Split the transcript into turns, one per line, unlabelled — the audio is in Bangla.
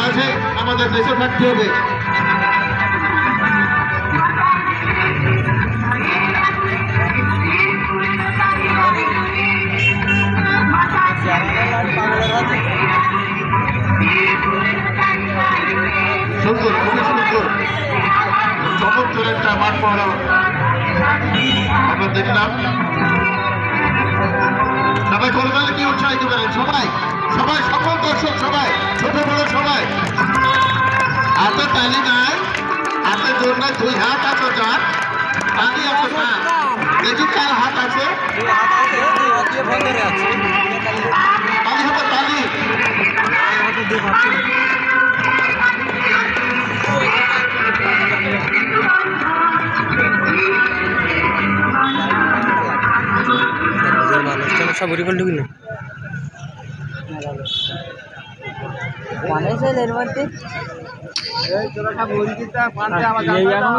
মাঝে আমাদের দেশে থাকতে হবে। সুন্দর, খুবই সুন্দর, চমৎকার একটা মাঠ পড়া আমরা দেখলাম। সবাই করবেন কি উৎসাহিত করেন, সবাই সবাই সকল দর্শক, সবাই ছোট বড় সবাই। হাতে তালি নাই, হাতে জোর নাই, দুই হাত আছে, যার তালি আছে না, দেখি কার হাত আছে, তালি হাতে তালি।
সব রিকল ঢুকিনি মানে সেই এর মধ্যে এই তোরা বলছিস তা পাঁচটা আমার দাদা